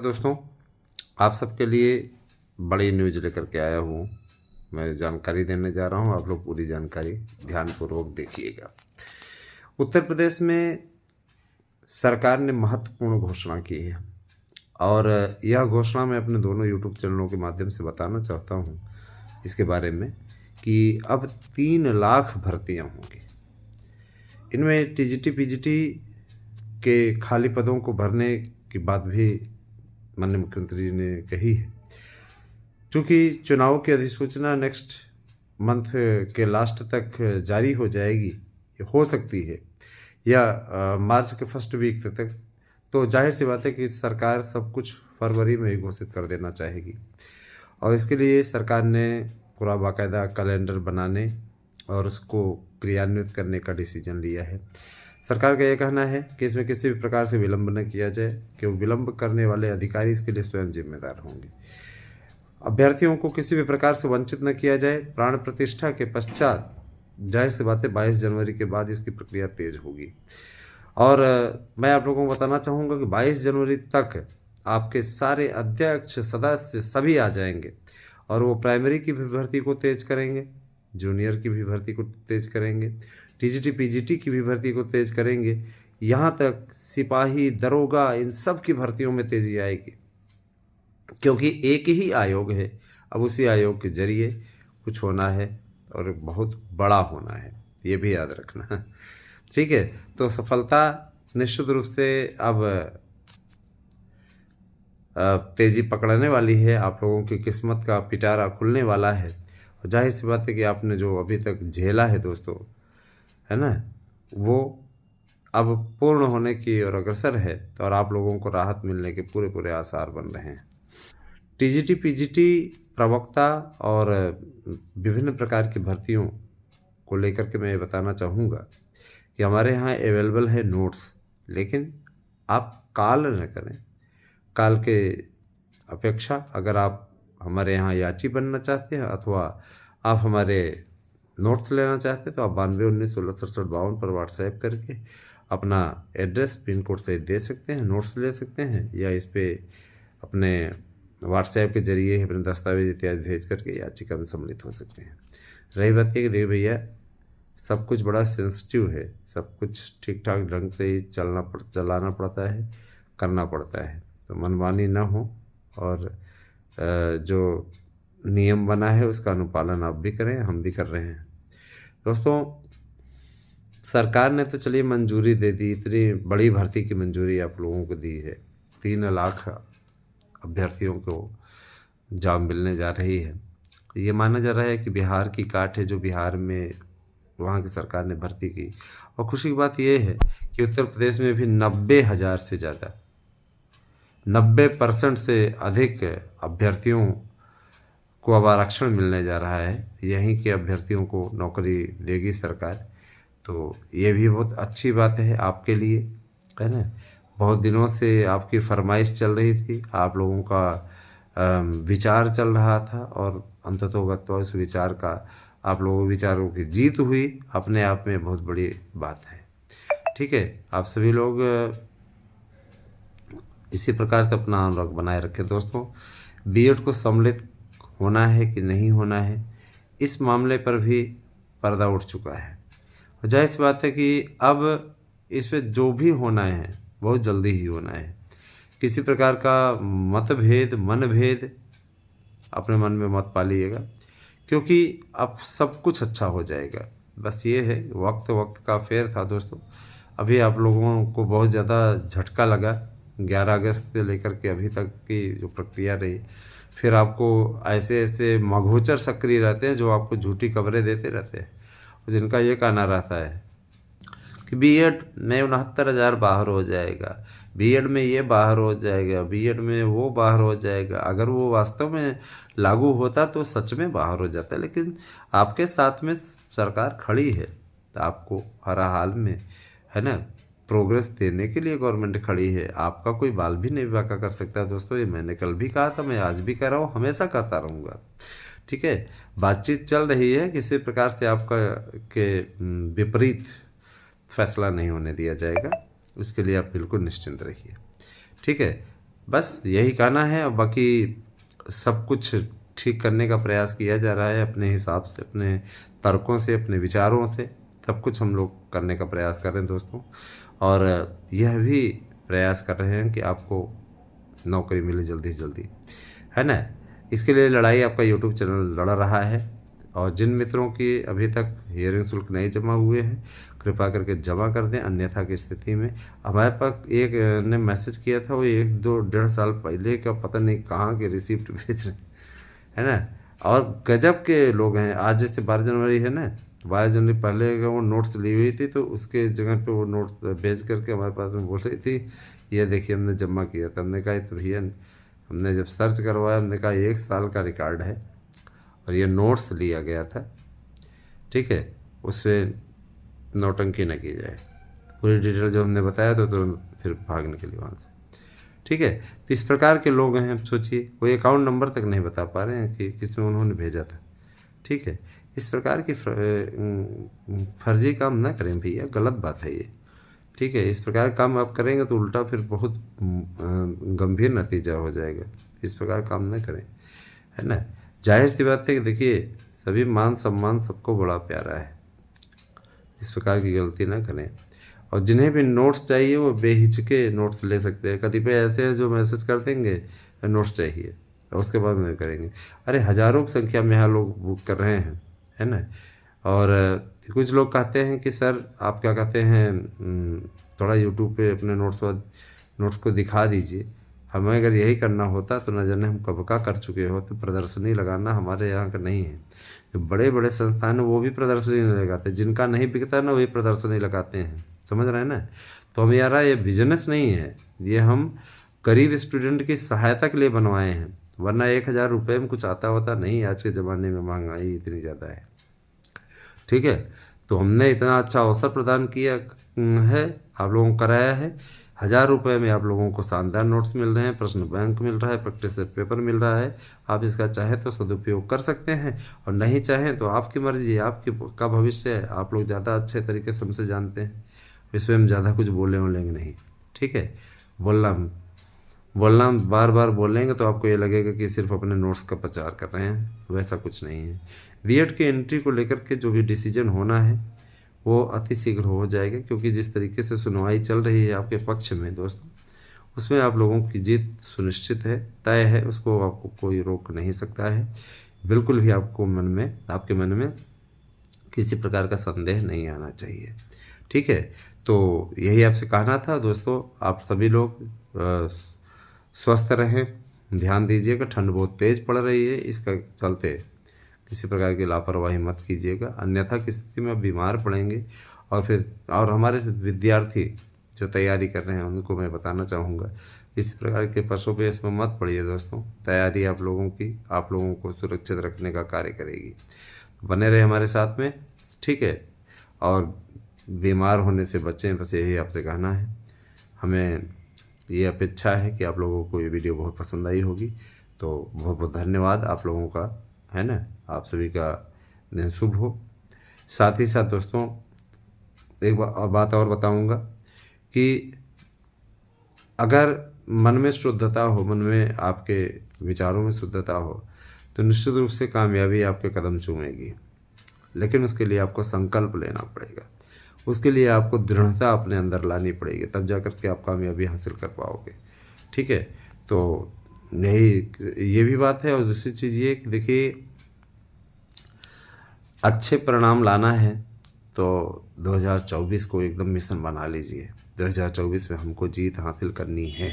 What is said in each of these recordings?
दोस्तों, आप सबके लिए बड़ी न्यूज़ लेकर के आया हूँ। मैं जानकारी देने जा रहा हूँ, आप लोग पूरी जानकारी ध्यानपूर्वक देखिएगा। उत्तर प्रदेश में सरकार ने महत्वपूर्ण घोषणा की है और यह घोषणा मैं अपने दोनों यूट्यूब चैनलों के माध्यम से बताना चाहता हूँ इसके बारे में कि अब 3 लाख भर्तियाँ होंगी। इनमें टीजीटी पीजीटी के खाली पदों को भरने की बात भी माननीय मुख्यमंत्री ने कही है। चूँकि चुनाव की अधिसूचना नेक्स्ट मंथ के लास्ट तक जारी हो जाएगी, हो सकती है, या मार्च के फर्स्ट वीक तक, तो जाहिर सी बात है कि सरकार सब कुछ फरवरी में ही घोषित कर देना चाहेगी। और इसके लिए सरकार ने पूरा बाकायदा कैलेंडर बनाने और उसको क्रियान्वित करने का डिसीजन लिया है। सरकार का यह कहना है कि इसमें किसी भी प्रकार से विलंब न किया जाए, कि विलंब करने वाले अधिकारी इसके लिए स्वयं जिम्मेदार होंगे। अभ्यर्थियों को किसी भी प्रकार से वंचित न किया जाए। प्राण प्रतिष्ठा के पश्चात जाहिर सी बात है 22 जनवरी के बाद इसकी प्रक्रिया तेज होगी। और मैं आप लोगों को बताना चाहूँगा कि 22 जनवरी तक आपके सारे अध्यक्ष सदस्य सभी आ जाएंगे और वो प्राइमरी की भी भर्ती को तेज करेंगे, जूनियर की भी भर्ती को तेज करेंगे, टीजीटी पीजीटी की भी भर्ती को तेज करेंगे, यहाँ तक सिपाही दरोगा इन सब की भर्तियों में तेज़ी आएगी। क्योंकि एक ही आयोग है, अब उसी आयोग के जरिए कुछ होना है और बहुत बड़ा होना है, ये भी याद रखना। ठीक है, तो सफलता निश्चित रूप से अब तेज़ी पकड़ने वाली है। आप लोगों की किस्मत का पिटारा खुलने वाला है। और जाहिर सी बात है कि आपने जो अभी तक झेला है दोस्तों, है ना, वो अब पूर्ण होने की ओर अग्रसर है और आप लोगों को राहत मिलने के पूरे पूरे आसार बन रहे हैं। टीजीटी पीजीटी प्रवक्ता और विभिन्न प्रकार की भर्तियों को लेकर के मैं ये बताना चाहूँगा कि हमारे यहाँ अवेलेबल है नोट्स, लेकिन आप कॉल न करें। कॉल के अपेक्षा अगर आप हमारे यहाँ याची बनना चाहते हैं अथवा आप हमारे नोट्स लेना चाहते हैं तो आप 9219166752 पर व्हाट्सएप करके अपना एड्रेस पिन कोड से दे सकते हैं, नोट्स ले सकते हैं, या इस पर अपने व्हाट्सएप के जरिए अपने दस्तावेज इत्यादि भेज करके याचिका में सम्मिलित हो सकते हैं। रही बात है कि देखिए भैया, सब कुछ बड़ा सेंसिटिव है, सब कुछ ठीक ठाक ढंग से ही चलाना पड़ता है, करना पड़ता है, तो मनमानी ना हो और जो नियम बना है उसका अनुपालन आप भी करें, हम भी कर रहे हैं। दोस्तों, सरकार ने तो चलिए मंजूरी दे दी, इतनी बड़ी भर्ती की मंजूरी आप लोगों को दी है। 3 लाख अभ्यर्थियों को जॉब मिलने जा रही है। ये माना जा रहा है कि बिहार की काट है जो बिहार में वहाँ की सरकार ने भर्ती की। और खुशी की बात यह है कि उत्तर प्रदेश में भी 90,000 से ज़्यादा 90% से अधिक अभ्यर्थियों को अब आरक्षण मिलने जा रहा है। यहीं के अभ्यर्थियों को नौकरी देगी सरकार, तो ये भी बहुत अच्छी बात है आपके लिए, है ना। बहुत दिनों से आपकी फरमाइश चल रही थी, आप लोगों का विचार चल रहा था और अंततोगत्वा उस विचार का आप लोगों विचारों की जीत हुई, अपने आप में बहुत बड़ी बात है। ठीक है, आप सभी लोग इसी प्रकार से अपना अनुराग बनाए रखें। दोस्तों, बीएड को सम्मिलित होना है कि नहीं होना है, इस मामले पर भी पर्दा उठ चुका है। और जाहिर सी बात है कि अब इस पर जो भी होना है बहुत जल्दी ही होना है। किसी प्रकार का मतभेद मनभेद अपने मन में मत पालिएगा, क्योंकि अब सब कुछ अच्छा हो जाएगा। बस ये है, वक्त का फेर था दोस्तों। अभी आप लोगों को बहुत ज़्यादा झटका लगा 11 अगस्त से लेकर के अभी तक की जो प्रक्रिया रही। फिर आपको ऐसे मघोचर सक्रिय रहते हैं जो आपको झूठी खबरें देते रहते हैं, जिनका ये कहना रहता है कि बीएड में 69,000 बाहर हो जाएगा, बीएड में ये बाहर हो जाएगा, बीएड में वो बाहर हो जाएगा। अगर वो वास्तव में लागू होता तो सच में बाहर हो जाता, लेकिन आपके साथ में सरकार खड़ी है, तो आपको हर हाल में, है ना, प्रोग्रेस देने के लिए गवर्नमेंट खड़ी है। आपका कोई बाल भी नहीं बाका कर सकता दोस्तों। ये मैंने कल भी कहा था, मैं आज भी कह रहा हूँ, हमेशा कहता रहूँगा। ठीक है, बातचीत चल रही है, किसी प्रकार से आपका के विपरीत फैसला नहीं होने दिया जाएगा, उसके लिए आप बिल्कुल निश्चिंत रहिए। ठीक है, बस यही कहना है। और बाकी सब कुछ ठीक करने का प्रयास किया जा रहा है अपने हिसाब से, अपने तर्कों से, अपने विचारों से, सब कुछ हम लोग करने का प्रयास कर रहे हैं दोस्तों। और यह भी प्रयास कर रहे हैं कि आपको नौकरी मिले जल्दी से जल्दी, है ना। इसके लिए लड़ाई आपका यूट्यूब चैनल लड़ रहा है। और जिन मित्रों की अभी तक हियरिंग शुल्क नहीं जमा हुए हैं, कृपा करके जमा कर दें, अन्यथा की स्थिति में हमारे पास एक ने मैसेज किया था, वो 1-2-1.5 साल पहले का, पता नहीं कहाँ के रिसिप्ट भेज रहे हैं, है ना। और गजब के लोग हैं। आज जैसे 12 जनवरी है ना, 12 जनवरी पहले का वो नोट्स ली हुई थी, तो उसके जगह पे वो नोट भेज करके हमारे पास में बोल रही थी, ये देखिए हमने जमा किया था। हमने कहा तो भैया, हमने जब सर्च करवाया, हमने कहा 1 साल का रिकॉर्ड है और ये नोट्स लिया गया था, ठीक है, उससे नौटंकी न की जाए। पूरी डिटेल जो हमने बताया तो फिर भाग निकली वहाँ से, ठीक है। तो इस प्रकार के लोग हैं। सोचिए, कोई अकाउंट नंबर तक नहीं बता पा रहे हैं कि किस में उन्होंने भेजा था, ठीक है। इस प्रकार की फर्जी काम ना करें भैया, गलत बात है ये, ठीक है। इस प्रकार काम आप करेंगे तो उल्टा फिर बहुत गंभीर नतीजा हो जाएगा। इस प्रकार काम ना करें, है ना। जाहिर सी बात है कि देखिए, सभी मान सम्मान सबको बड़ा प्यारा है, इस प्रकार की गलती ना करें। और जिन्हें भी नोट्स चाहिए वो बेहिचके नोट्स ले सकते हैं। कतिपय ऐसे हैं जो मैसेज कर देंगे नोट्स चाहिए, और उसके बाद में करेंगे। अरे हज़ारों की संख्या में यहाँ लोग बुक कर रहे हैं, है ना। और कुछ लोग कहते हैं कि सर आप क्या कहते हैं, थोड़ा यूट्यूब पे अपने नोट्स को दिखा दीजिए। हमें अगर यही करना होता तो न जाने हम कब का कर चुके होते। प्रदर्शनी लगाना हमारे यहाँ का नहीं है। जो बड़े बड़े संस्थान है वो भी प्रदर्शनी नहीं लगाते, जिनका नहीं बिकता ना वही प्रदर्शनी लगाते हैं, समझ रहे हैं ना। तो हम यार, ये बिजनेस नहीं है, ये हम गरीब स्टूडेंट की सहायता के लिए बनवाए हैं, वरना 1000 रुपये में कुछ आता होता नहीं। आज के ज़माने में महंगाई इतनी ज़्यादा है, ठीक है। तो हमने इतना अच्छा अवसर प्रदान किया है, आप लोगों को कराया है। 1000 रुपये में आप लोगों को शानदार नोट्स मिल रहे हैं, प्रश्न बैंक मिल रहा है, प्रैक्टिस सेट पेपर मिल रहा है। आप इसका चाहें तो सदुपयोग कर सकते हैं, और नहीं चाहें तो आपकी मर्जी, आपकी का भविष्य है। आप लोग ज़्यादा अच्छे तरीके से हमसे जानते हैं, इसमें हम ज़्यादा कुछ बोलेंगे नहीं, ठीक है। बोलना बार बार बोलेंगे तो आपको ये लगेगा कि सिर्फ अपने नोट्स का प्रचार कर रहे हैं, वैसा कुछ नहीं है। बीएड की एंट्री को लेकर के जो भी डिसीजन होना है वो अति शीघ्र हो जाएगा, क्योंकि जिस तरीके से सुनवाई चल रही है आपके पक्ष में दोस्तों, उसमें आप लोगों की जीत सुनिश्चित है, तय है, उसको आपको कोई रोक नहीं सकता है। बिल्कुल भी आपके मन में किसी प्रकार का संदेह नहीं आना चाहिए, ठीक है। तो यही आपसे कहना था दोस्तों। आप सभी लोग स्वस्थ रहें, ध्यान दीजिएगा। ठंड बहुत तेज़ पड़ रही है, इसका चलते किसी प्रकार की लापरवाही मत कीजिएगा, अन्यथा की स्थिति में आप बीमार पड़ेंगे। और हमारे विद्यार्थी जो तैयारी कर रहे हैं उनको मैं बताना चाहूँगा, इस प्रकार के पशुपेश में मत पड़िए दोस्तों। तैयारी आप लोगों को सुरक्षित रखने का कार्य करेगी। बने रहे हमारे साथ में, ठीक है। और बीमार होने से बचें, बस यही आपसे कहना है। हमें ये अपेक्षा है कि आप लोगों को ये वीडियो बहुत पसंद आई होगी। तो बहुत बहुत धन्यवाद आप लोगों का, है ना। आप सभी का दिन शुभ हो। साथ ही साथ दोस्तों एक बात और बताऊंगा कि अगर मन में शुद्धता हो, मन में आपके विचारों में शुद्धता हो, तो निश्चित रूप से कामयाबी आपके कदम चूमेगी। लेकिन उसके लिए आपको संकल्प लेना पड़ेगा, उसके लिए आपको दृढ़ता अपने अंदर लानी पड़ेगी, तब जा कर के आप कामयाबी हासिल कर पाओगे, ठीक है। तो ये भी बात है। और दूसरी चीज़ ये कि देखिए, अच्छे परिणाम लाना है तो 2024 को एकदम मिशन बना लीजिए। 2024 में हमको जीत हासिल करनी है,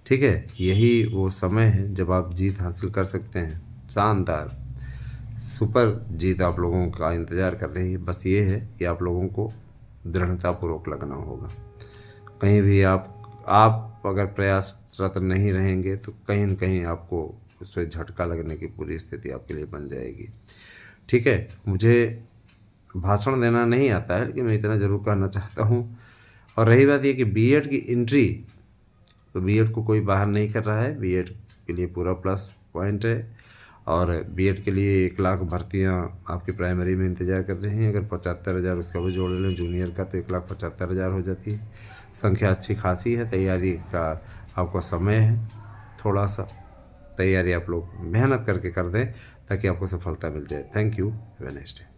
ठीक है। यही वो समय है जब आप जीत हासिल कर सकते हैं। शानदार सुपर जीत आप लोगों का इंतज़ार कर रही है। बस ये है कि आप लोगों को दृढ़तापूर्वक लगना होगा। कहीं भी आप अगर प्रयासरत नहीं रहेंगे तो कहीं न कहीं आपको उसमें झटका लगने की पूरी स्थिति आपके लिए बन जाएगी, ठीक है। मुझे भाषण देना नहीं आता है, लेकिन मैं इतना ज़रूर कहना चाहता हूँ। और रही बात ये कि बीएड की एंट्री, तो बीएड को कोई बाहर नहीं कर रहा है, बीएड के लिए पूरा प्लस पॉइंट है। और बीएड के लिए 1 लाख भर्तियाँ आपकी प्राइमरी में इंतज़ार कर रही हैं। अगर 75,000 उसका भी जोड़ लें जूनियर का, तो 1,75,000 हो जाती है। संख्या अच्छी खासी है। तैयारी का आपका समय है, थोड़ा सा तैयारी आप लोग मेहनत करके कर दें ताकि आपको सफलता मिल जाए। Thank you, have a nice day.